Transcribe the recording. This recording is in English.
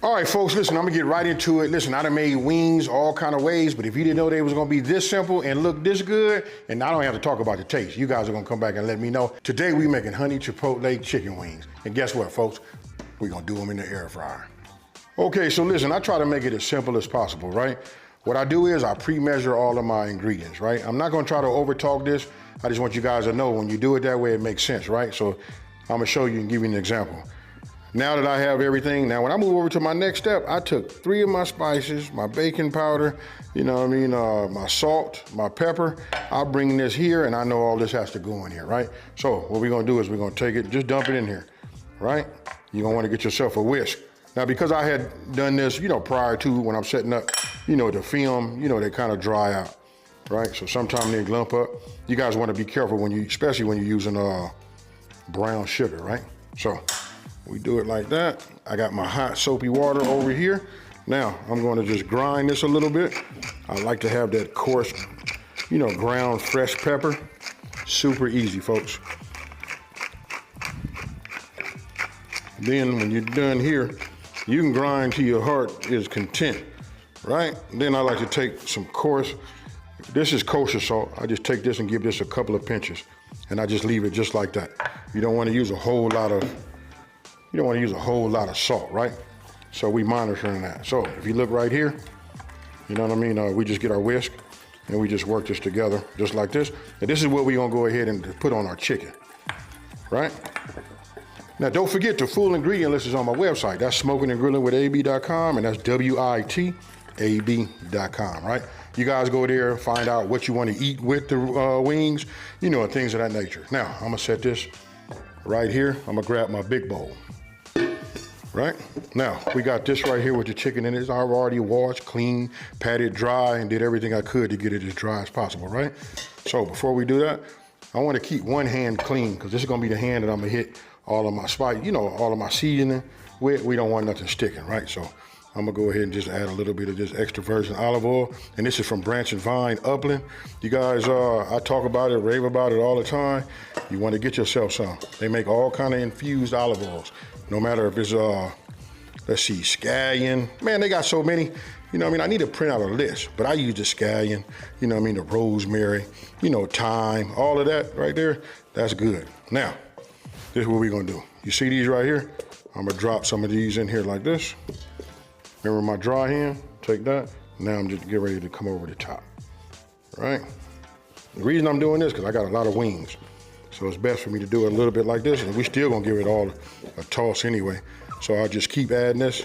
All right, folks, listen, I'm gonna get right into it. Listen, I done made wings all kind of ways, but if you didn't know they was gonna be this simple and look this good, and I don't have to talk about the taste. You guys are gonna come back and let me know. Today we making honey chipotle chicken wings. And guess what, folks? We're gonna do them in the air fryer. Okay, so listen, I try to make it as simple as possible, right? What I do is I pre-measure all of my ingredients, right? I'm not gonna try to overtalk this. I just want you guys to know when you do it that way, it makes sense, right? So I'm gonna show you and give you an example. Now that I have everything, now when I move over to my next step, I took 3 of my spices, my baking powder, you know what I mean, my salt, my pepper. I'll bring this here and I know all this has to go in here, right? So what we're gonna do is we're gonna take it, just dump it in here, right? You're gonna wanna get yourself a whisk. Now because I had done this, prior to when I'm setting up, the film, they kind of dry out, right? So sometimes they lump up. You guys wanna be careful especially when you're using brown sugar, right? So we do it like that. I got my hot soapy water over here. Now I'm going to just grind this a little bit. I like to have that coarse, ground fresh pepper. Super easy, folks. Then when you're done here, you can grind till your heart is content, right? Then I like to take some coarse, this is kosher salt. I just take this and give this a couple of pinches and I just leave it just like that. You don't want to use a whole lot of salt, right? So we monitoring that. So if you look right here, you know what I mean? We just get our whisk and we just work this together just like this. And this is what we're gonna go ahead and put on our chicken, right? Now don't forget the full ingredient list is on my website. That's smokingandgrillingwithab.com and that's WITAB.com, right? You guys go there, find out what you want to eat with the wings, and things of that nature. Now I'm gonna set this right here. I'm gonna grab my big bowl. Right? Now, we got this right here with the chicken in it. I've already washed, cleaned, patted dry, and did everything I could to get it as dry as possible, right? So before we do that, I want to keep one hand clean because this is going to be the hand that I'm going to hit all of my spice, all of my seasoning with. We don't want nothing sticking, right? So I'm going to go ahead and just add a little bit of this extra virgin olive oil. And this is from Branch and Vine Upland. You guys, I talk about it, rave about it all the time. You want to get yourself some. They make all kind of infused olive oils. No matter if it's, let's see, scallion. Man, they got so many. I need to print out a list, but I use the scallion, the rosemary, thyme, all of that right there. That's good. Now, this is what we're gonna do. You see these right here? I'm gonna drop some of these in here like this. Remember my dry hand? Take that. Now I'm just getting ready to come over the top, right? The reason I'm doing this, because I got a lot of wings. So it's best for me to do it a little bit like this, and we still gonna give it all a toss anyway. So I'll just keep adding this